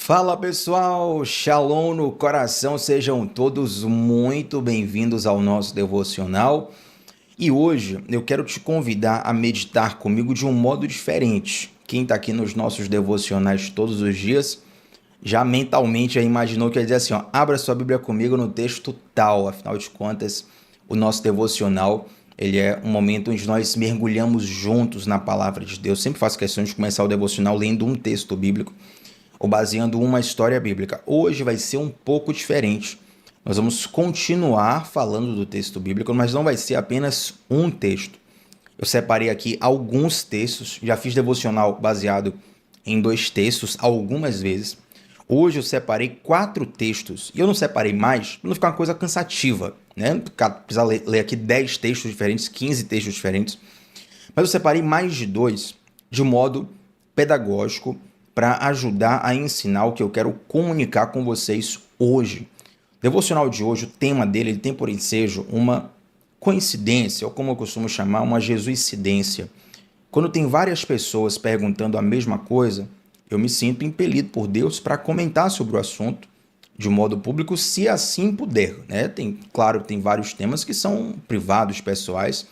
Fala pessoal, Shalom no coração, sejam todos muito bem-vindos ao nosso devocional. E hoje eu quero te convidar a meditar comigo de um modo diferente. Quem está aqui nos nossos devocionais todos os dias já mentalmente já imaginou que eu ia dizer assim, ó, abra sua Bíblia comigo no texto tal. Afinal de contas, o nosso devocional ele é um momento onde nós mergulhamos juntos na palavra de Deus. Sempre faço questão de começar o devocional lendo um texto bíblico ou baseando uma história bíblica. Hoje vai ser um pouco diferente. Nós vamos continuar falando do texto bíblico, mas não vai ser apenas um texto. Eu separei aqui alguns textos, já fiz devocional baseado em 2 textos algumas vezes. Hoje eu separei 4 textos, e eu não separei mais para não ficar uma coisa cansativa, né? Precisar ler aqui 10 textos diferentes, 15 textos diferentes. Mas eu separei mais de 2 de modo pedagógico, para ajudar a ensinar o que eu quero comunicar com vocês hoje. O devocional de hoje, o tema dele, ele tem por ensejo uma coincidência, ou como eu costumo chamar, uma jesuicidência. Quando tem várias pessoas perguntando a mesma coisa, eu me sinto impelido por Deus para comentar sobre o assunto de um modo público, se assim puder, né? Claro, tem vários temas que são privados, pessoais,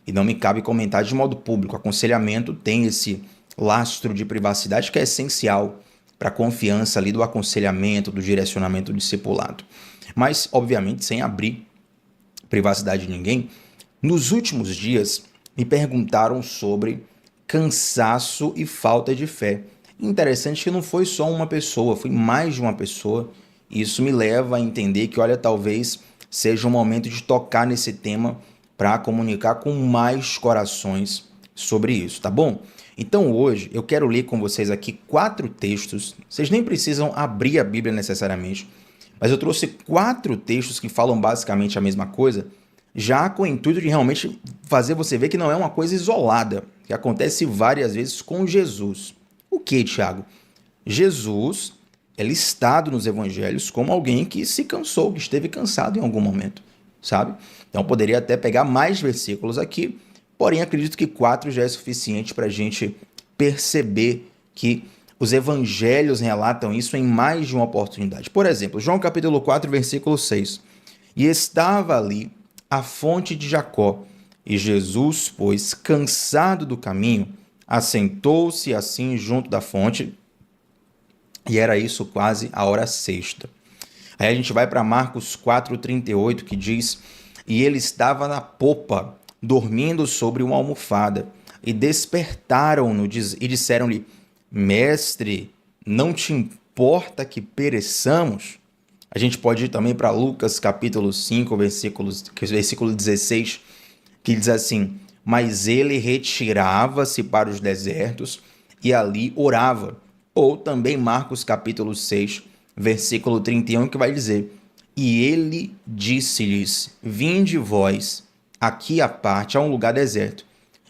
e não me cabe comentar de modo público. O aconselhamento tem esse lastro de privacidade que é essencial para a confiança ali do aconselhamento, do direcionamento do discipulado. Mas, obviamente, sem abrir privacidade de ninguém, nos últimos dias me perguntaram sobre cansaço e falta de fé. Interessante que não foi só uma pessoa, foi mais de uma pessoa. Isso me leva a entender que, olha, talvez seja um momento de tocar nesse tema para comunicar com mais corações sobre isso, tá bom? Então hoje eu quero ler com vocês aqui 4 textos, vocês nem precisam abrir a Bíblia necessariamente, mas eu trouxe 4 textos que falam basicamente a mesma coisa, já com o intuito de realmente fazer você ver que não é uma coisa isolada, que acontece várias vezes com Jesus. O que, Tiago? Jesus é listado nos evangelhos como alguém que se cansou, que esteve cansado em algum momento, sabe? Então poderia até pegar mais versículos aqui, porém, acredito que 4 já é suficiente para a gente perceber que os evangelhos relatam isso em mais de uma oportunidade. Por exemplo, João capítulo 4, versículo 6. E estava ali a fonte de Jacó, e Jesus, pois, cansado do caminho, assentou-se assim junto da fonte, e era isso quase a hora sexta. Aí a gente vai para Marcos 4:38, que diz, e ele estava na popa, dormindo sobre uma almofada, e despertaram-no e disseram-lhe, mestre, não te importa que pereçamos? A gente pode ir também para Lucas capítulo 5, versículo 16, que diz assim, mas ele retirava-se para os desertos e ali orava. Ou também Marcos capítulo 6, versículo 31, que vai dizer, e ele disse-lhes, vinde vós, aqui à parte, a um lugar deserto,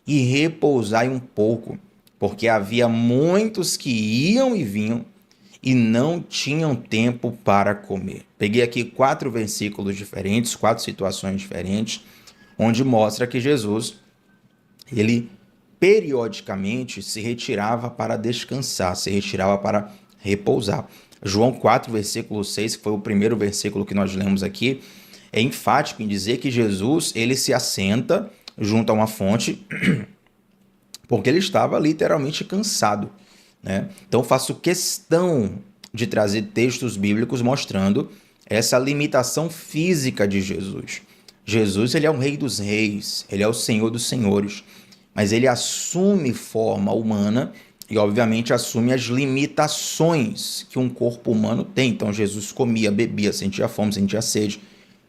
e repousai um pouco, porque havia muitos que iam e vinham, e não tinham tempo para comer. Peguei aqui 4 versículos diferentes, 4 situações diferentes, onde mostra que Jesus, ele periodicamente se retirava para descansar, se retirava para repousar. João 4, versículo 6, que foi o primeiro versículo que nós lemos aqui, é enfático em dizer que Jesus ele se assenta junto a uma fonte porque ele estava literalmente cansado, né? Então faço questão de trazer textos bíblicos mostrando essa limitação física de Jesus. Jesus ele é o Rei dos Reis, ele é o Senhor dos Senhores, mas ele assume forma humana e obviamente assume as limitações que um corpo humano tem. Então Jesus comia, bebia, sentia fome, sentia sede.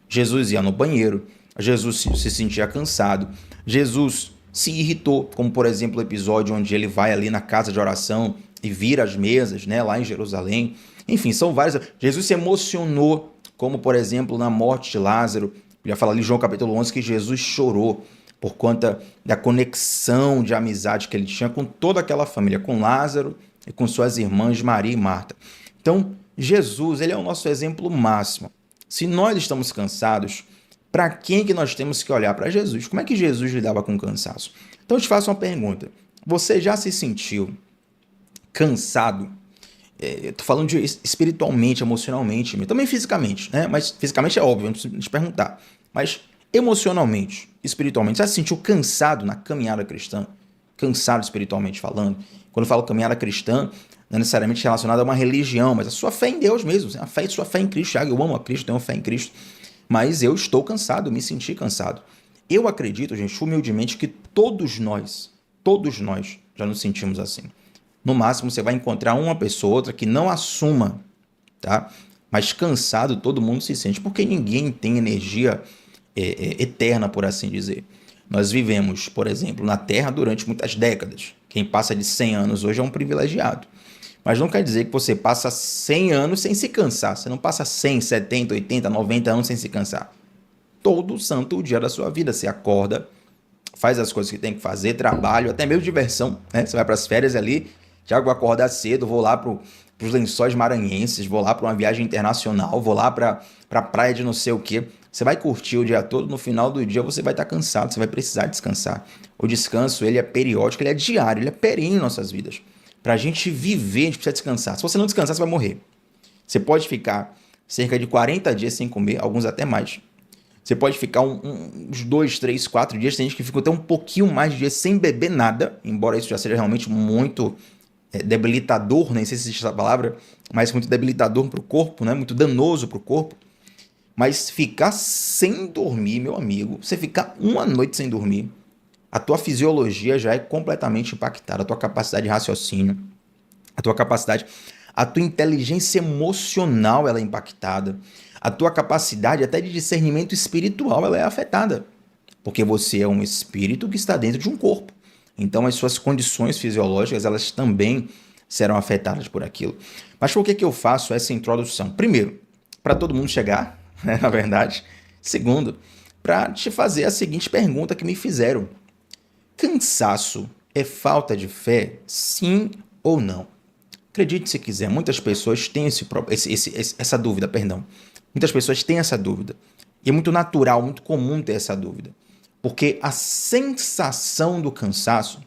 Jesus ia no banheiro, Jesus se sentia cansado, Jesus se irritou, como por exemplo o episódio onde ele vai ali na casa de oração e vira as mesas, né, lá em Jerusalém. Enfim, são vários. Jesus se emocionou, como por exemplo na morte de Lázaro. Já fala ali em João capítulo 11 que Jesus chorou por conta da conexão de amizade que ele tinha com toda aquela família, com Lázaro e com suas irmãs Maria e Marta. Então, Jesus ele é o nosso exemplo máximo. Se nós estamos cansados, para quem que nós temos que olhar? Para Jesus. Como é que Jesus lidava com o cansaço? Então eu te faço uma pergunta. Você já se sentiu cansado Eu tô falando de espiritualmente, emocionalmente, também fisicamente, né? Mas fisicamente é óbvio, não preciso te perguntar. Mas emocionalmente, espiritualmente, você se sentiu cansado na caminhada cristã? Cansado espiritualmente falando? Quando eu falo caminhada cristã, não é necessariamente relacionada a uma religião, mas a sua fé em Deus mesmo, sua fé em Cristo. Thiago, eu amo a Cristo, tenho fé em Cristo, mas eu estou cansado, me senti cansado. Eu acredito, gente, humildemente, que todos nós já nos sentimos assim. No máximo, você vai encontrar uma pessoa ou outra que não assuma, tá? Mas cansado todo mundo se sente, porque ninguém tem energia eterna, por assim dizer. Nós vivemos, por exemplo, na Terra durante muitas décadas. Quem passa de 100 anos hoje é um privilegiado. Mas não quer dizer que você passa 100 anos sem se cansar. Você não passa 100, 70, 80, 90 anos sem se cansar. Todo santo dia da sua vida você acorda, faz as coisas que tem que fazer, trabalho, até mesmo diversão, né? Você vai para as férias ali, já vou acordar cedo, vou lá para os Lençóis Maranhenses, vou lá para uma viagem internacional, vou lá para a praia de não sei o quê. Você vai curtir o dia todo, no final do dia você vai estar cansado, você vai precisar descansar. O descanso, ele é periódico, ele é diário, ele é perene em nossas vidas. Para a gente viver, a gente precisa descansar. Se você não descansar, você vai morrer. Você pode ficar cerca de 40 dias sem comer, alguns até mais. Você pode ficar uns 2, 3, 4 dias. Tem gente que fica até um pouquinho mais de dias sem beber nada, embora isso já seja realmente muito debilitador, nem sei se existe essa palavra, mas muito debilitador para o corpo, né? Muito danoso para o corpo. Mas ficar sem dormir, meu amigo, você ficar uma noite sem dormir, a tua fisiologia já é completamente impactada, a tua capacidade de raciocínio, a tua capacidade, a tua inteligência emocional ela é impactada, a tua capacidade até de discernimento espiritual ela é afetada, porque você é um espírito que está dentro de um corpo. Então as suas condições fisiológicas elas também serão afetadas por aquilo. Mas por que eu faço essa introdução? Primeiro, para todo mundo chegar, né, na verdade. Segundo, para te fazer a seguinte pergunta que me fizeram. Cansaço é falta de fé? Sim ou não? Acredite se quiser, muitas pessoas têm essa dúvida, perdão. Muitas pessoas têm essa dúvida. E é muito natural, muito comum ter essa dúvida. Porque a sensação do cansaço,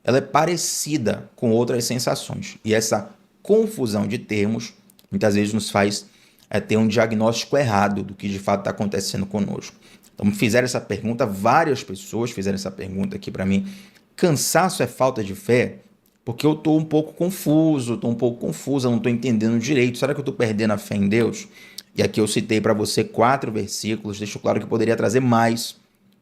ela é parecida com outras sensações. E essa confusão de termos, muitas vezes nos faz ter um diagnóstico errado do que de fato está acontecendo conosco. Então, fizeram essa pergunta, várias pessoas fizeram essa pergunta aqui para mim. Cansaço é falta de fé? Porque eu estou um pouco confuso, estou um pouco confusa, não estou entendendo direito. Será que eu estou perdendo a fé em Deus? E aqui eu citei para você 4 versículos, deixo claro que eu poderia trazer mais,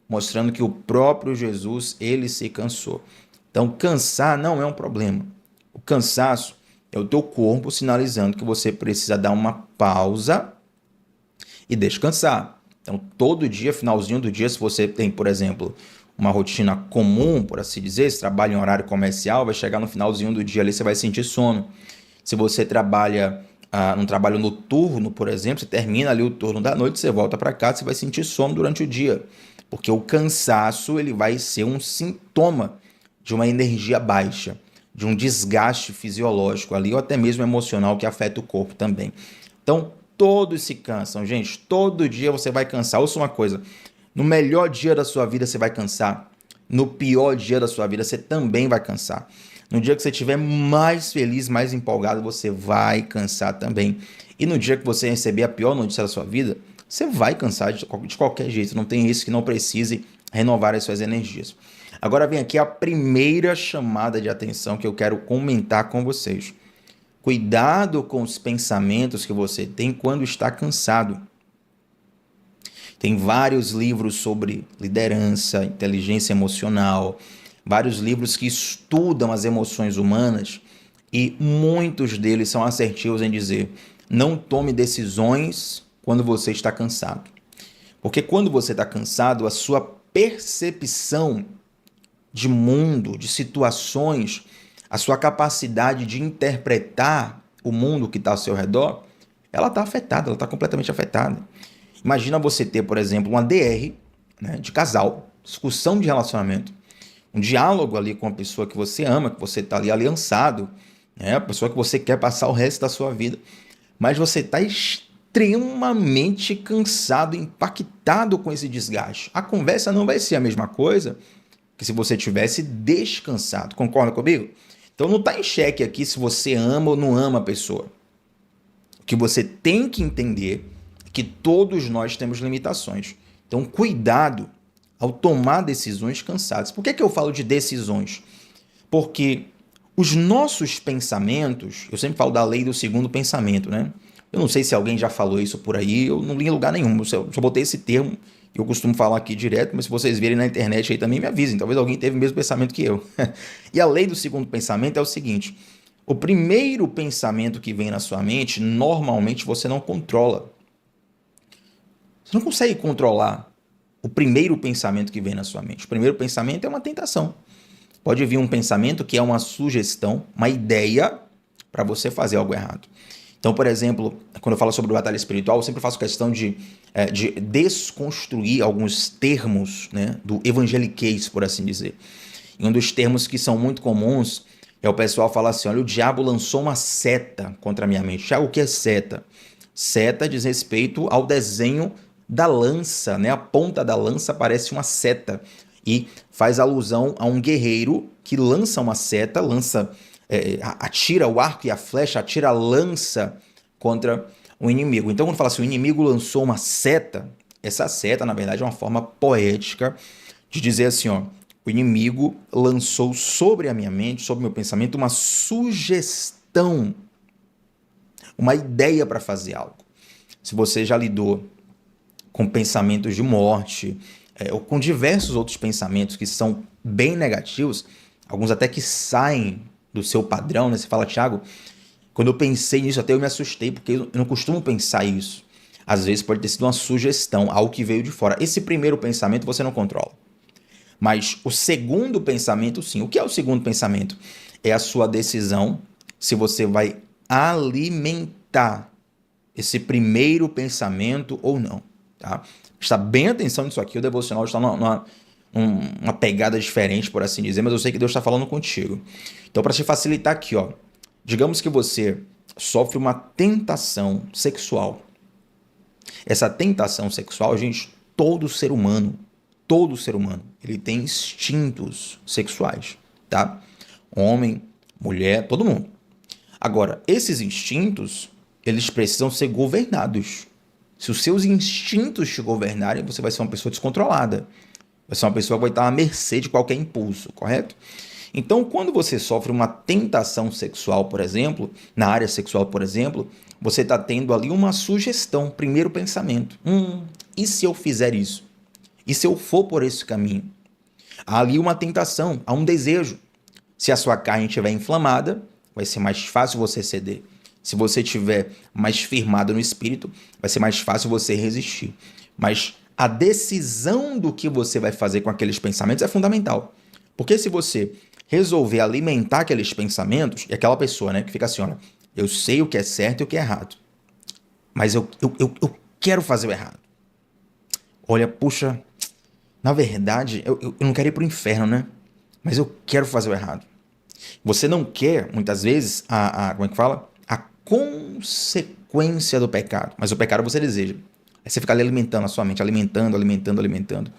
mostrando que o próprio Jesus, ele se cansou. Então, cansar não é um problema. O cansaço é o teu corpo sinalizando que você precisa dar uma pausa e descansar. Então, todo dia, finalzinho do dia, se você tem, por exemplo, uma rotina comum, por assim dizer, se trabalha em horário comercial, vai chegar no finalzinho do dia ali, você vai sentir sono. Se você trabalha num trabalho noturno, por exemplo, você termina ali o turno da noite, você volta para casa, você vai sentir sono durante o dia. Porque o cansaço ele vai ser um sintoma de uma energia baixa, de um desgaste fisiológico ali, ou até mesmo emocional que afeta o corpo também. Então, todos se cansam, gente. Todo dia você vai cansar. Ouça uma coisa, no melhor dia da sua vida você vai cansar. No pior dia da sua vida você também vai cansar. No dia que você estiver mais feliz, mais empolgado, você vai cansar também. E no dia que você receber a pior notícia da sua vida, você vai cansar de qualquer jeito. Não tem isso que não precise renovar as suas energias. Agora vem aqui a primeira chamada de atenção que eu quero comentar com vocês. Cuidado com os pensamentos que você tem quando está cansado. Tem vários livros sobre liderança, inteligência emocional, vários livros que estudam as emoções humanas e muitos deles são assertivos em dizer: não tome decisões quando você está cansado. Porque quando você está cansado, a sua percepção de mundo, de situações, a sua capacidade de interpretar o mundo que está ao seu redor, ela está afetada, ela está completamente afetada. Imagina você ter, por exemplo, uma DR, né, de casal, discussão de relacionamento, um diálogo ali com a pessoa que você ama, que você está ali aliançado, né, a pessoa que você quer passar o resto da sua vida, mas você está extremamente cansado, impactado com esse desgaste. A conversa não vai ser a mesma coisa que se você tivesse descansado. Concorda comigo? Então não está em xeque aqui se você ama ou não ama a pessoa. O que você tem que entender é que todos nós temos limitações. Então cuidado ao tomar decisões cansadas. Por que eu falo de decisões? Porque os nossos pensamentos, eu sempre falo da lei do segundo pensamento, né? Eu não sei se alguém já falou isso por aí, eu não li em lugar nenhum, eu só botei esse termo, eu costumo falar aqui direto, mas se vocês verem na internet aí também me avisem, talvez alguém teve o mesmo pensamento que eu. E a lei do segundo pensamento é o seguinte: o primeiro pensamento que vem na sua mente, normalmente você não controla. Você não consegue controlar o primeiro pensamento que vem na sua mente. O primeiro pensamento é uma tentação. Pode vir um pensamento que é uma sugestão, uma ideia para você fazer algo errado. Então, por exemplo, quando eu falo sobre batalha espiritual, eu sempre faço questão de desconstruir alguns termos, né, do evangeliquez, por assim dizer. E um dos termos que são muito comuns é o pessoal falar assim: olha, o diabo lançou uma seta contra a minha mente. Tiago, o que é seta? Seta diz respeito ao desenho da lança, né? A ponta da lança parece uma seta e faz alusão a um guerreiro que lança uma seta, atira o arco e a flecha, atira a lança contra o inimigo. Então, quando fala assim, o inimigo lançou uma seta, essa seta, na verdade, é uma forma poética de dizer assim, ó, o inimigo lançou sobre a minha mente, sobre o meu pensamento, uma sugestão, uma ideia para fazer algo. Se você já lidou com pensamentos de morte, ou com diversos outros pensamentos que são bem negativos, alguns até que saem do seu padrão, né? Você fala, Thiago, quando eu pensei nisso, até eu me assustei, porque eu não costumo pensar isso. Às vezes pode ter sido uma sugestão, algo que veio de fora. Esse primeiro pensamento você não controla. Mas o segundo pensamento, sim. O que é o segundo pensamento? É a sua decisão se você vai alimentar esse primeiro pensamento ou não. Tá? Presta bem atenção nisso aqui, o devocional está numa pegada diferente, por assim dizer, mas eu sei que Deus está falando contigo. Então, para te facilitar aqui, ó, digamos que você sofre uma tentação sexual. Essa tentação sexual, gente, todo ser humano, ele tem instintos sexuais, tá? Homem, mulher, todo mundo. Agora, esses instintos, eles precisam ser governados. Se os seus instintos te governarem, você vai ser uma pessoa descontrolada. Vai ser uma pessoa que vai estar à mercê de qualquer impulso, correto? Então, quando você sofre uma tentação sexual, por exemplo, na área sexual, por exemplo, você está tendo ali uma sugestão, primeiro pensamento. E se eu fizer isso? E se eu for por esse caminho? Há ali uma tentação, há um desejo. Se a sua carne estiver inflamada, vai ser mais fácil você ceder. Se você estiver mais firmado no espírito, vai ser mais fácil você resistir. Mas a decisão do que você vai fazer com aqueles pensamentos é fundamental. Porque se você resolver alimentar aqueles pensamentos, e aquela pessoa, né, que fica assim, olha, eu sei o que é certo e o que é errado, mas eu quero fazer o errado. Olha, puxa, na verdade, eu não quero ir para o inferno, né? Mas eu quero fazer o errado. Você não quer, muitas vezes, como é que fala? A consequência do pecado. Mas o pecado você deseja. Aí você fica ali alimentando a sua mente, alimentando.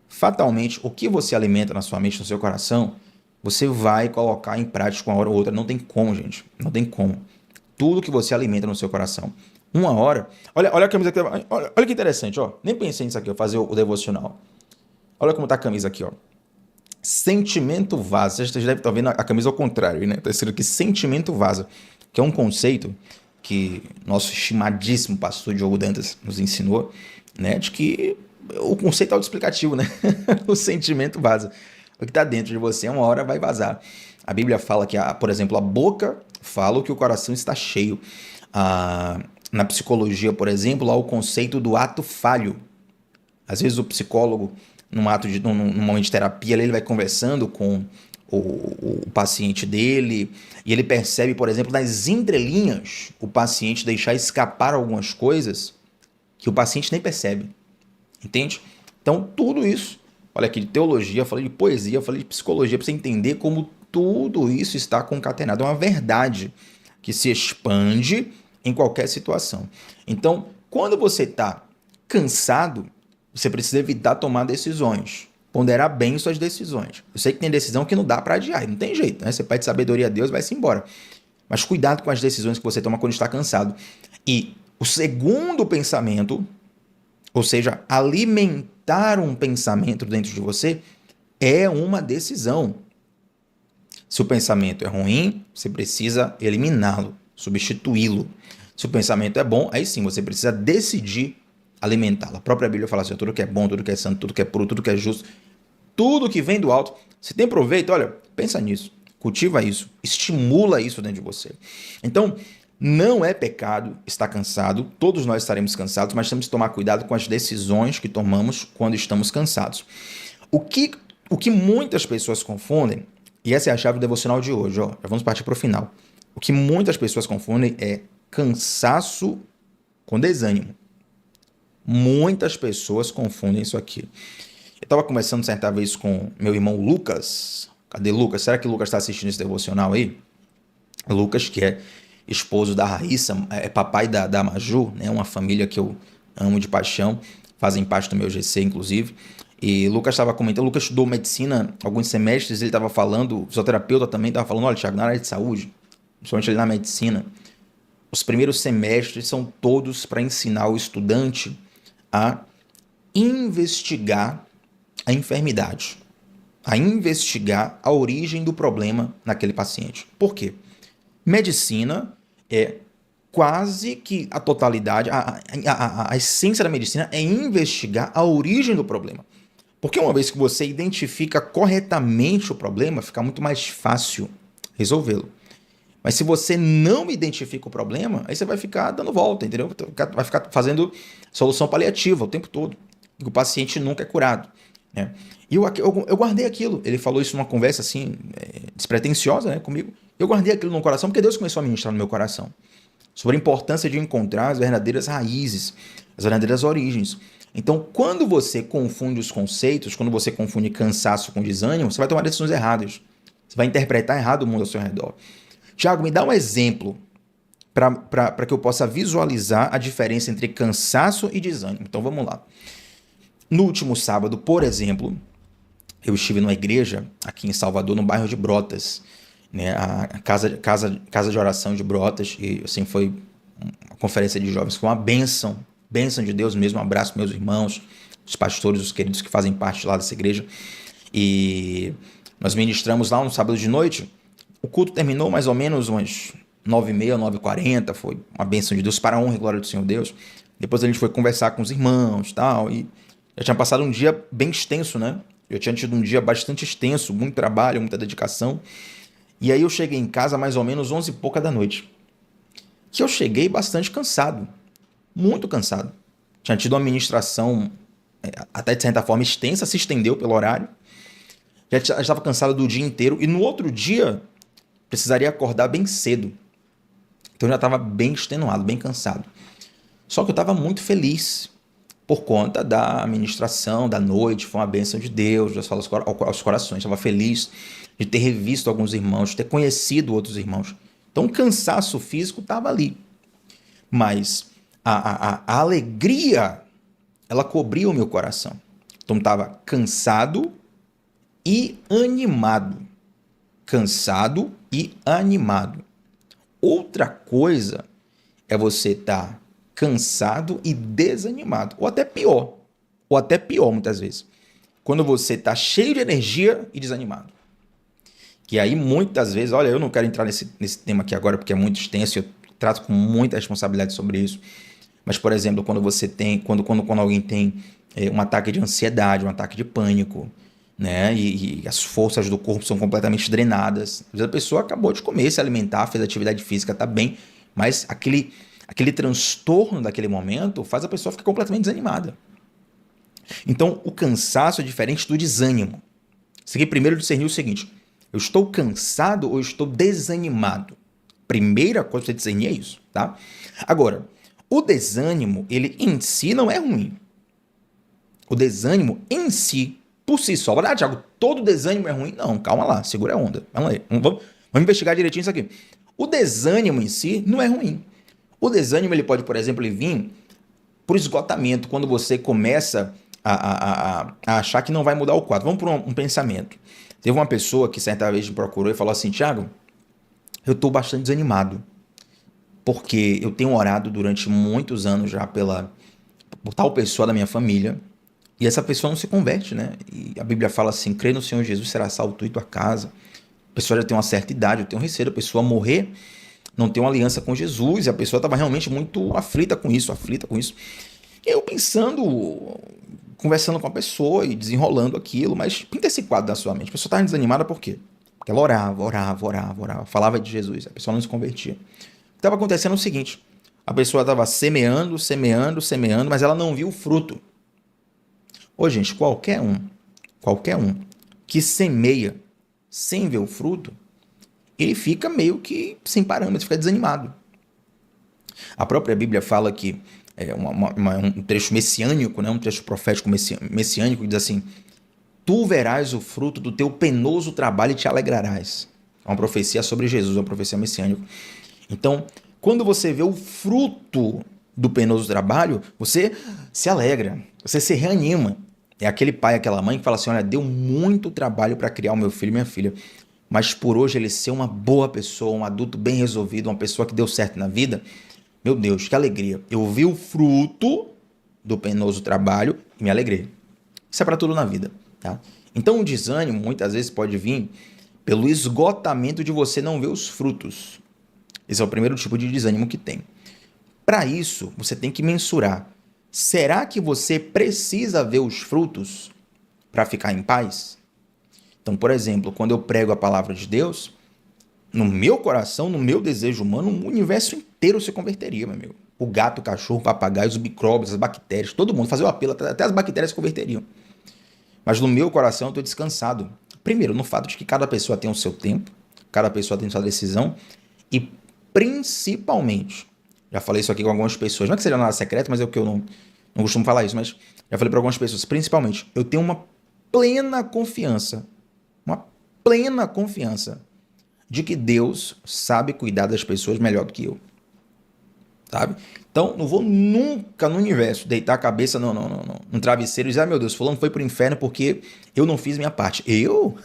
Fatalmente, o que você alimenta na sua mente, no seu coração, você vai colocar em prática uma hora ou outra. Não tem como, gente. Não tem como. Tudo que você alimenta no seu coração. Uma hora... Olha a camisa aqui. Olha que interessante, ó. Nem pensei nisso aqui, ó. Fazer o devocional. Olha como tá a camisa aqui, ó. Sentimento vaza. Vocês devem estar vendo a camisa ao contrário, né? Tá escrito aqui sentimento vaza, que é um conceito que nosso estimadíssimo pastor Diogo Dantas nos ensinou, né? De que o conceito é autoexplicativo, né? O sentimento vaza. O que está dentro de você, uma hora vai vazar. A Bíblia fala que, por exemplo, a boca fala o que o coração está cheio. Na psicologia, por exemplo, há o conceito do ato falho. Às vezes o psicólogo, num momento de terapia, ele vai conversando com o paciente dele e ele percebe, por exemplo, nas entrelinhas, o paciente deixar escapar algumas coisas que o paciente nem percebe. Entende? Então, tudo isso, olha aqui, de teologia, falei de poesia, falei de psicologia, para você entender como tudo isso está concatenado. É uma verdade que se expande em qualquer situação. Então, quando você está cansado, você precisa evitar tomar decisões. ponderar bem suas decisões. Eu sei que tem decisão que não dá para adiar, não tem jeito, né? Você pede sabedoria a Deus, vai-se embora. Mas cuidado com as decisões que você toma quando está cansado. E o segundo pensamento, ou seja, alimentar um pensamento dentro de você, é uma decisão. Se o pensamento é ruim, você precisa eliminá-lo, substituí-lo. Se o pensamento é bom, aí sim você precisa decidir alimentá-lo. A própria Bíblia fala assim: tudo que é bom, tudo que é santo, tudo que é puro, tudo que é justo, tudo que vem do alto. Se tem proveito, olha, pensa nisso, cultiva isso, estimula isso dentro de você. Então, não é pecado estar cansado, todos nós estaremos cansados, mas temos que tomar cuidado com as decisões que tomamos quando estamos cansados. O que muitas pessoas confundem, e essa é a chave devocional de hoje, ó, já vamos partir para o final. O que muitas pessoas confundem é cansaço com desânimo. Muitas pessoas confundem isso aqui. Eu estava conversando certa vez com meu irmão Lucas. Cadê Lucas? Será que Lucas está assistindo esse devocional aí? Lucas, que é esposo da Raíssa, é papai da Maju, né? Uma família que eu amo de paixão, fazem parte do meu GC, inclusive. E Lucas estava comentando, Lucas estudou medicina alguns semestres, ele estava falando, fisioterapeuta também, estava falando, olha, Thiago, na área de saúde, principalmente ali na medicina, os primeiros semestres são todos para ensinar o estudante a investigar a enfermidade, a investigar a origem do problema naquele paciente. Por quê? Medicina é quase que a totalidade, a essência da medicina é investigar a origem do problema. Porque uma vez que você identifica corretamente o problema, fica muito mais fácil resolvê-lo. Mas se você não identifica o problema, aí você vai ficar dando volta, entendeu? Vai ficar fazendo solução paliativa o tempo todo. E o paciente nunca é curado, né? E eu guardei aquilo. Ele falou isso numa conversa assim, despretensiosa, né, comigo. Eu guardei aquilo no coração porque Deus começou a ministrar no meu coração sobre a importância de encontrar as verdadeiras raízes, as verdadeiras origens. Então, quando você confunde os conceitos, quando você confunde cansaço com desânimo, você vai tomar decisões erradas. Você vai interpretar errado o mundo ao seu redor. Tiago, me dá um exemplo para que eu possa visualizar a diferença entre cansaço e desânimo. Então, vamos lá. No último sábado, por exemplo, eu estive numa igreja aqui em Salvador, no bairro de Brotas, né? A casa de oração de Brotas, e assim, foi uma conferência de jovens, foi uma bênção de Deus mesmo. Um abraço para meus irmãos, os pastores, os queridos que fazem parte lá dessa igreja. E nós ministramos lá no sábado de noite. O culto terminou mais ou menos umas 9h30, 9h40, foi uma bênção de Deus, para a honra e glória do Senhor Deus. Depois a gente foi conversar com os irmãos tal, e já tinha passado um dia bem extenso, né? Eu tinha tido um dia bastante extenso, muito trabalho, muita dedicação. E aí eu cheguei em casa mais ou menos 11 e pouca da noite. Que eu cheguei bastante cansado, muito cansado. Tinha tido uma ministração até de certa forma extensa, se estendeu pelo horário. Já estava cansado do dia inteiro e no outro dia precisaria acordar bem cedo. Então eu já estava bem extenuado, bem cansado. Só que eu estava muito feliz por conta da ministração da noite. Foi uma bênção de Deus, Deus fala aos corações. Estava feliz de ter revisto alguns irmãos, de ter conhecido outros irmãos. Então o cansaço físico estava ali. Mas a alegria, ela cobria o meu coração. Então estava cansado e animado. Cansado e animado. Outra coisa é você estar cansado e desanimado. Ou até pior muitas vezes. Quando você está cheio de energia e desanimado. Que aí muitas vezes, olha, eu não quero entrar nesse tema aqui agora porque é muito extenso, eu trato com muita responsabilidade sobre isso. Mas, por exemplo, quando alguém tem um ataque de ansiedade, um ataque de pânico, né? E as forças do corpo são completamente drenadas. Às vezes a pessoa acabou de comer, se alimentar, fez atividade física, tá bem, mas aquele transtorno daquele momento faz a pessoa ficar completamente desanimada. Então, o cansaço é diferente do desânimo. Você tem que primeiro discernir o seguinte: eu estou cansado ou eu estou desanimado? Primeira coisa para você discernir é isso, tá? Agora, o desânimo, ele em si não é ruim. O desânimo em si, por si só. Ah, Thiago, todo desânimo é ruim? Não, calma lá, segura a onda. Vamos aí, vamos investigar direitinho isso aqui. O desânimo em si não é ruim. O desânimo, ele pode, por exemplo, vir por esgotamento. Quando você começa a achar que não vai mudar o quadro. Vamos por um pensamento. Teve uma pessoa que certa vez me procurou e falou assim: Tiago, eu estou bastante desanimado, porque eu tenho orado durante muitos anos já por tal pessoa da minha família, e essa pessoa não se converte, né? E a Bíblia fala assim: crê no Senhor Jesus, será salvo tu e tua casa. A pessoa já tem uma certa idade, eu tenho receio da pessoa morrer, não ter uma aliança com Jesus, e a pessoa estava realmente muito aflita com isso, aflita com isso. E eu pensando, conversando com a pessoa e desenrolando aquilo, mas pinta esse quadro na sua mente. A pessoa estava desanimada por quê? Porque ela orava, falava de Jesus, a pessoa não se convertia. O que estava acontecendo é o seguinte: a pessoa estava semeando, mas ela não viu o fruto. Ô, gente, qualquer um que semeia sem ver o fruto, ele fica meio que sem parâmetro, fica desanimado. A própria Bíblia fala que um trecho messiânico, né, um trecho profético messiânico, que diz assim: tu verás o fruto do teu penoso trabalho e te alegrarás. É uma profecia sobre Jesus, uma profecia messiânica. Então, quando você vê o fruto do penoso trabalho, você se alegra, você se reanima. É aquele pai, aquela mãe que fala assim: olha, deu muito trabalho para criar o meu filho e minha filha, mas por hoje ele ser uma boa pessoa, um adulto bem resolvido, uma pessoa que deu certo na vida, meu Deus, que alegria. Eu vi o fruto do penoso trabalho e me alegrei. Isso é para tudo na vida, tá? Então o desânimo muitas vezes pode vir pelo esgotamento de você não ver os frutos. Esse é o primeiro tipo de desânimo que tem. Para isso, você tem que mensurar: será que você precisa ver os frutos para ficar em paz? Então, por exemplo, quando eu prego a palavra de Deus, no meu coração, no meu desejo humano, o universo inteiro se converteria, meu amigo. O gato, o cachorro, o papagaio, os micróbios, as bactérias, todo mundo fazia o apelo, até as bactérias se converteriam. Mas no meu coração eu estou descansado. Primeiro, no fato de que cada pessoa tem o seu tempo, cada pessoa tem sua decisão, e principalmente, já falei isso aqui com algumas pessoas, não é que seja nada secreto, mas é o que eu não costumo falar isso, mas já falei para algumas pessoas, principalmente, eu tenho uma plena confiança de que Deus sabe cuidar das pessoas melhor do que eu, sabe? Então, não vou nunca no universo deitar a cabeça no travesseiro e dizer: meu Deus, fulano foi pro inferno porque eu não fiz minha parte. Eu?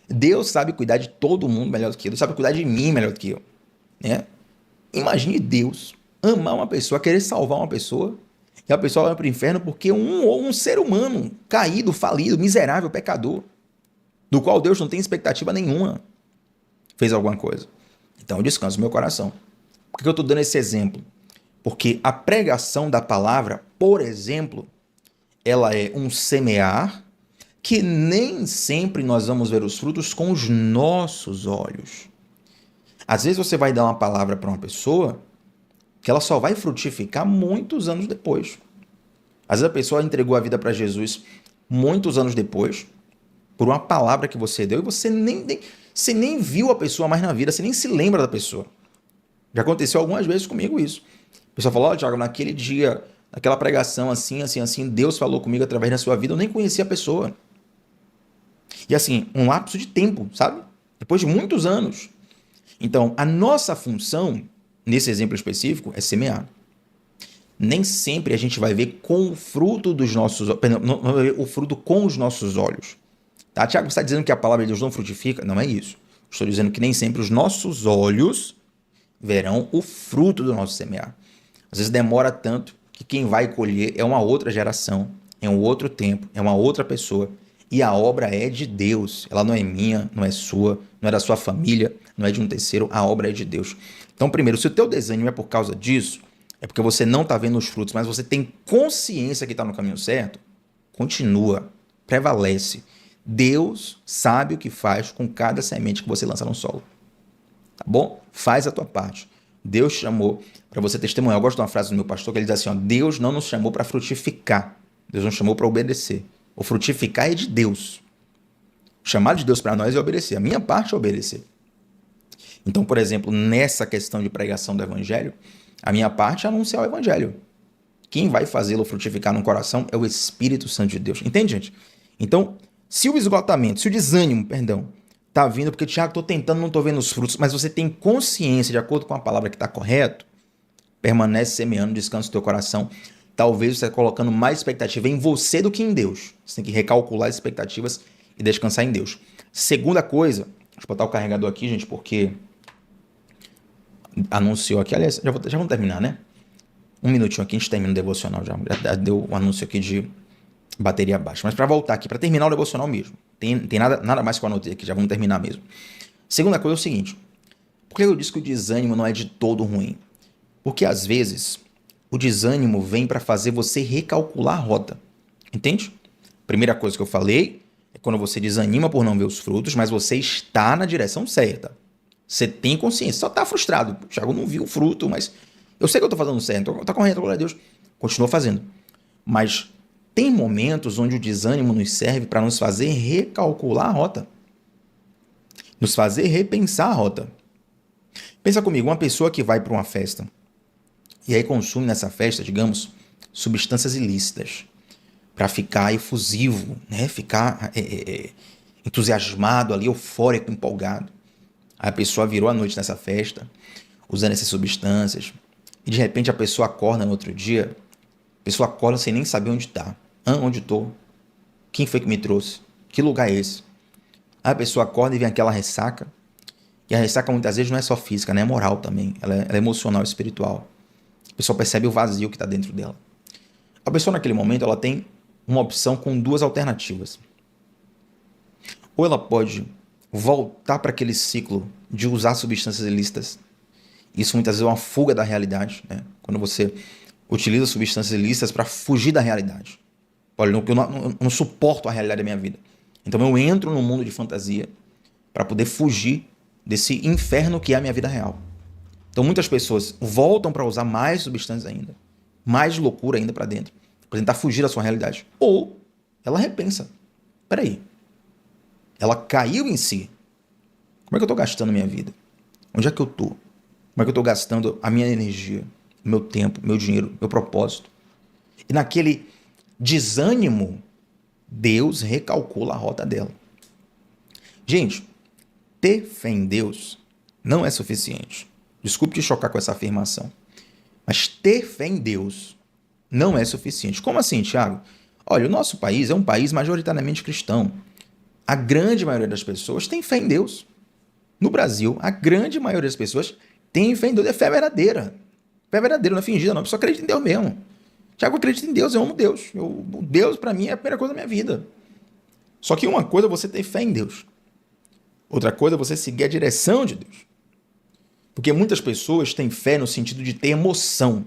Deus sabe cuidar de todo mundo melhor do que eu. Deus sabe cuidar de mim melhor do que eu, né? Imagine Deus amar uma pessoa, querer salvar uma pessoa, e a pessoa vai pro inferno porque um ser humano caído, falido, miserável, pecador, do qual Deus não tem expectativa nenhuma, fez alguma coisa. Então eu descanso meu coração. Por que eu estou dando esse exemplo? Porque a pregação da palavra, por exemplo, ela é um semear que nem sempre nós vamos ver os frutos com os nossos olhos. Às vezes você vai dar uma palavra para uma pessoa que ela só vai frutificar muitos anos depois. Às vezes a pessoa entregou a vida para Jesus muitos anos depois, por uma palavra que você deu, e você nem viu a pessoa mais na vida, você nem se lembra da pessoa. Já aconteceu algumas vezes comigo isso. A pessoa falou: Tiago, naquele dia, naquela pregação assim, Deus falou comigo através da sua vida, eu nem conhecia a pessoa. E assim, um lapso de tempo, sabe? Depois de muitos anos. Então, a nossa função, nesse exemplo específico, é semear. Nem sempre a gente vai ver com o fruto dos nossos, não vai ver o fruto com os nossos olhos. Tá, Tiago, você está dizendo que a palavra de Deus não frutifica? Não é isso. Estou dizendo que nem sempre os nossos olhos verão o fruto do nosso semear. Às vezes demora tanto que quem vai colher é uma outra geração, é um outro tempo, é uma outra pessoa. E a obra é de Deus. Ela não é minha, não é sua, não é da sua família, não é de um terceiro. A obra é de Deus. Então, primeiro, se o teu desânimo é por causa disso, é porque você não está vendo os frutos, mas você tem consciência que está no caminho certo, continua, prevalece. Deus sabe o que faz com cada semente que você lança no solo. Tá bom? Faz a tua parte. Deus chamou para você testemunhar. Eu gosto de uma frase do meu pastor que ele diz assim: ó, Deus não nos chamou para frutificar. Deus nos chamou para obedecer. O frutificar é de Deus. O chamado de Deus para nós é obedecer. A minha parte é obedecer. Então, por exemplo, nessa questão de pregação do evangelho, a minha parte é anunciar o evangelho. Quem vai fazê-lo frutificar no coração é o Espírito Santo de Deus. Entende, gente? Então, se o desânimo, tá vindo porque, Tiago, estou tentando, não estou vendo os frutos, mas você tem consciência, de acordo com a palavra que está correto, permanece semeando, descansa o teu coração, talvez você está colocando mais expectativa em você do que em Deus. Você tem que recalcular as expectativas e descansar em Deus. Segunda coisa, deixa eu botar o carregador aqui, gente, porque anunciou aqui, aliás, já vamos terminar, né? Um minutinho aqui, a gente termina o devocional já deu um anúncio aqui de bateria baixa. Mas para voltar aqui, para terminar o devocional mesmo, tem nada mais que eu anotei aqui, já vamos terminar mesmo. Segunda coisa é o seguinte, por que eu disse que o desânimo não é de todo ruim? Porque às vezes o desânimo vem para fazer você recalcular a rota, entende? Primeira coisa que eu falei é quando você desanima por não ver os frutos, mas você está na direção certa. Você tem consciência, só está frustrado. O Thiago não viu o fruto, mas eu sei que eu estou fazendo certo, está correto, glória a Deus. Continua fazendo. Mas tem momentos onde o desânimo nos serve para nos fazer recalcular a rota. Nos fazer repensar a rota. Pensa comigo, uma pessoa que vai para uma festa e aí consome nessa festa, digamos, substâncias ilícitas para ficar efusivo, né? Ficar entusiasmado ali, eufórico, empolgado. Aí a pessoa virou a noite nessa festa, usando essas substâncias, e de repente a pessoa acorda no outro dia, a pessoa acorda sem nem saber onde está. Onde estou? Quem foi que me trouxe? Que lugar é esse? Aí a pessoa acorda e vem aquela ressaca, e a ressaca muitas vezes não é só física, né? É moral também, ela é emocional e espiritual. A pessoa percebe o vazio que está dentro dela. A pessoa naquele momento ela tem uma opção com duas alternativas. Ou ela pode voltar para aquele ciclo de usar substâncias ilícitas. Isso muitas vezes é uma fuga da realidade, né? Quando você utiliza substâncias ilícitas para fugir da realidade. Olha, eu não suporto a realidade da minha vida. Então eu entro no mundo de fantasia para poder fugir desse inferno que é a minha vida real. Então muitas pessoas voltam para usar mais substâncias ainda, mais loucura ainda para dentro, para tentar fugir da sua realidade. Ou ela repensa. Peraí, ela caiu em si. Como é que eu estou gastando minha vida? Onde é que eu estou? Como é que eu estou gastando a minha energia, meu tempo, meu dinheiro, meu propósito? E naquele desânimo, Deus recalcula a rota dela. Gente, ter fé em Deus não é suficiente. Desculpe te chocar com essa afirmação. Mas ter fé em Deus não é suficiente. Como assim, Thiago? Olha, o nosso país é um país majoritariamente cristão. A grande maioria das pessoas tem fé em Deus. No Brasil, a grande maioria das pessoas tem fé em Deus. É fé verdadeira. Fé verdadeira, não é fingida, não. A pessoa acredita em Deus mesmo. Thiago, eu acredito em Deus, eu amo Deus. Deus, para mim, é a primeira coisa da minha vida. Só que uma coisa é você ter fé em Deus. Outra coisa é você seguir a direção de Deus. Porque muitas pessoas têm fé no sentido de ter emoção.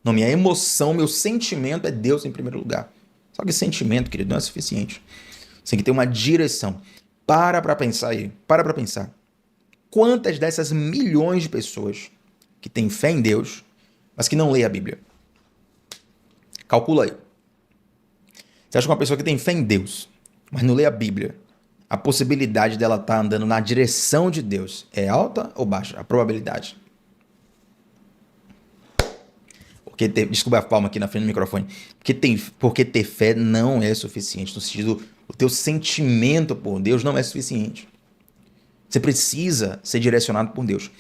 Não, minha emoção, meu sentimento é Deus em primeiro lugar. Só que sentimento, querido, não é suficiente. Você tem que ter uma direção. Para pensar aí. Para pensar. Quantas dessas milhões de pessoas que têm fé em Deus, mas que não lê a Bíblia? Calcula aí. Você acha que uma pessoa que tem fé em Deus, mas não lê a Bíblia, a possibilidade dela estar andando na direção de Deus é alta ou baixa? A probabilidade. Desculpa a palma aqui na frente do microfone. Porque ter fé não é suficiente. No sentido, o teu sentimento por Deus não é suficiente. Você precisa ser direcionado por Deus.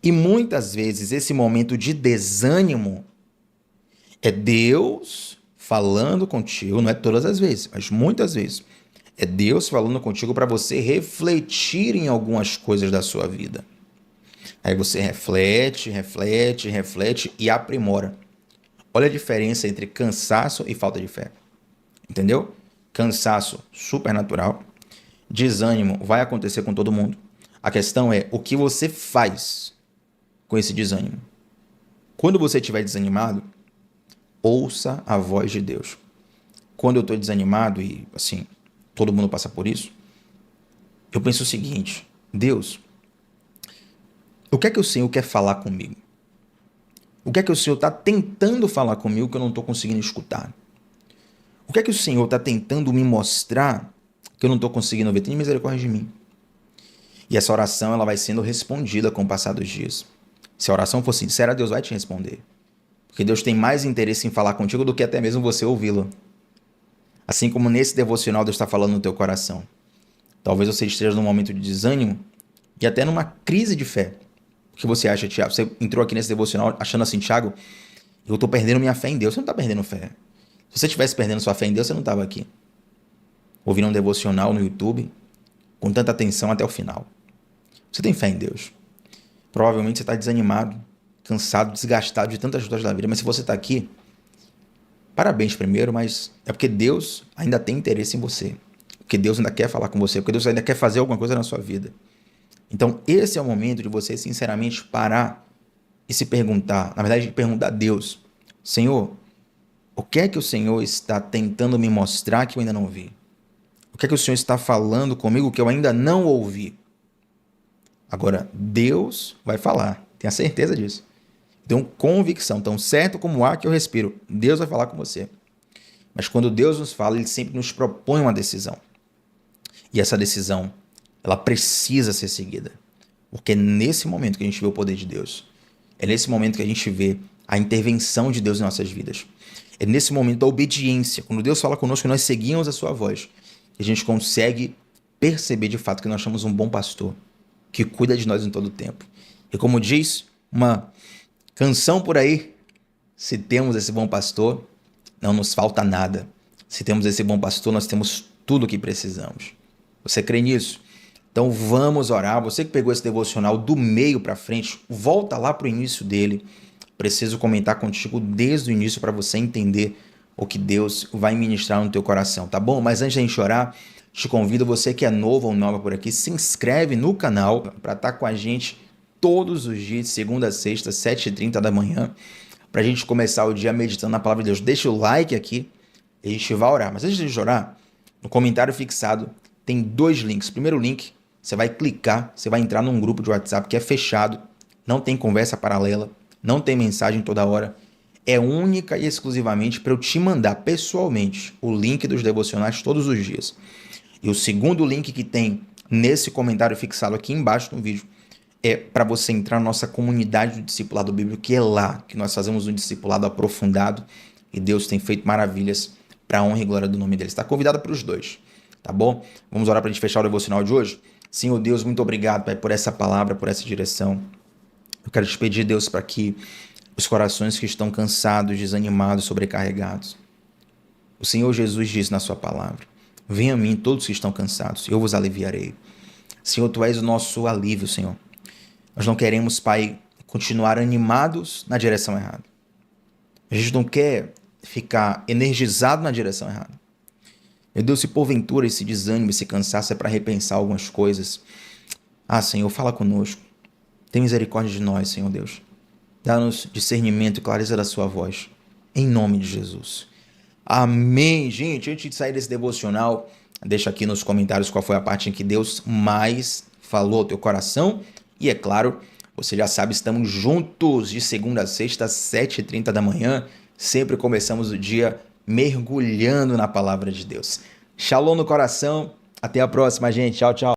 E muitas vezes esse momento de desânimo é Deus falando contigo, não é todas as vezes, mas muitas vezes. É Deus falando contigo para você refletir em algumas coisas da sua vida. Aí você reflete e aprimora. Olha a diferença entre cansaço e falta de fé. Entendeu? Cansaço supernatural. Desânimo vai acontecer com todo mundo. A questão é o que você faz com esse desânimo. Quando você estiver desanimado, ouça a voz de Deus. Quando eu estou desanimado e assim, todo mundo passa por isso, eu penso o seguinte: Deus, o que é que o Senhor quer falar comigo? O que é que o Senhor está tentando falar comigo que eu não estou conseguindo escutar? O que é que o Senhor está tentando me mostrar que eu não estou conseguindo ver? Tenha misericórdia de mim. E essa oração ela vai sendo respondida com o passar dos dias. Se a oração for sincera, Deus vai te responder. Porque Deus tem mais interesse em falar contigo do que até mesmo você ouvi-lo. Assim como nesse devocional Deus está falando no teu coração. Talvez você esteja num momento de desânimo e até numa crise de fé. O que você acha, Tiago? Você entrou aqui nesse devocional achando assim, Tiago, Eu estou perdendo minha fé em Deus. Você não está perdendo fé. Se você estivesse perdendo sua fé em Deus, você não estava aqui, ouvindo um devocional no YouTube, com tanta atenção até o final. Você tem fé em Deus. Provavelmente você está desanimado, cansado, desgastado de tantas lutas da vida. Mas se você está aqui, parabéns primeiro, mas é porque Deus ainda tem interesse em você. Porque Deus ainda quer falar com você, porque Deus ainda quer fazer alguma coisa na sua vida. Então, esse é o momento de você, sinceramente, parar e se perguntar. Na verdade, perguntar a Deus: Senhor, o que é que o Senhor está tentando me mostrar que eu ainda não vi? O que é que o Senhor está falando comigo que eu ainda não ouvi? Agora, Deus vai falar. Tenha certeza disso. Tenho convicção. Tão certo como o ar que eu respiro, Deus vai falar com você. Mas quando Deus nos fala, Ele sempre nos propõe uma decisão. E essa decisão, ela precisa ser seguida. Porque é nesse momento que a gente vê o poder de Deus. É nesse momento que a gente vê a intervenção de Deus em nossas vidas. É nesse momento da obediência. Quando Deus fala conosco, nós seguimos a sua voz. A gente consegue perceber de fato que nós somos um bom pastor que cuida de nós em todo o tempo. E como diz uma canção por aí, se temos esse bom pastor, não nos falta nada. Se temos esse bom pastor, nós temos tudo o que precisamos. Você crê nisso? Então vamos orar. Você que pegou esse devocional do meio para frente, volta lá para o início dele. Preciso comentar contigo desde o início para você entender o que Deus vai ministrar no teu coração, tá bom? Mas antes de a gente orar, te convido, você que é novo ou nova por aqui, se inscreve no canal para estar com a gente todos os dias, de segunda a sexta, 7h30 da manhã, para a gente começar o dia meditando na palavra de Deus. Deixa o like aqui e a gente vai orar. Mas antes de orar, no comentário fixado tem 2 links. O primeiro link, você vai clicar, você vai entrar num grupo de WhatsApp que é fechado, não tem conversa paralela, não tem mensagem toda hora. É única e exclusivamente para eu te mandar pessoalmente o link dos devocionais todos os dias. E o segundo link que tem nesse comentário fixado aqui embaixo no vídeo é para você entrar na nossa comunidade do discipulado bíblico, que é lá que nós fazemos um discipulado aprofundado e Deus tem feito maravilhas para a honra e glória do nome dele. Está convidado para os 2, tá bom? Vamos orar para a gente fechar o devocional de hoje? Senhor Deus, muito obrigado, Pai, por essa palavra, por essa direção. Eu quero te pedir, Deus, para que os corações que estão cansados, desanimados, sobrecarregados, o Senhor Jesus disse na sua palavra: venha a mim todos que estão cansados, eu vos aliviarei. Senhor, Tu és o nosso alívio, Senhor. Nós não queremos, Pai, continuar animados na direção errada. A gente não quer ficar energizado na direção errada. Meu Deus, se porventura esse desânimo, esse cansaço é para repensar algumas coisas, Senhor, fala conosco. Tem misericórdia de nós, Senhor Deus. Dá-nos discernimento e clareza da sua voz. Em nome de Jesus. Amém. Gente, antes de sair desse devocional, deixa aqui nos comentários qual foi a parte em que Deus mais falou ao teu coração. E é claro, você já sabe, estamos juntos de segunda a sexta, 7h30 da manhã. Sempre começamos o dia mergulhando na palavra de Deus. Shalom no coração. Até a próxima, gente. Tchau, tchau.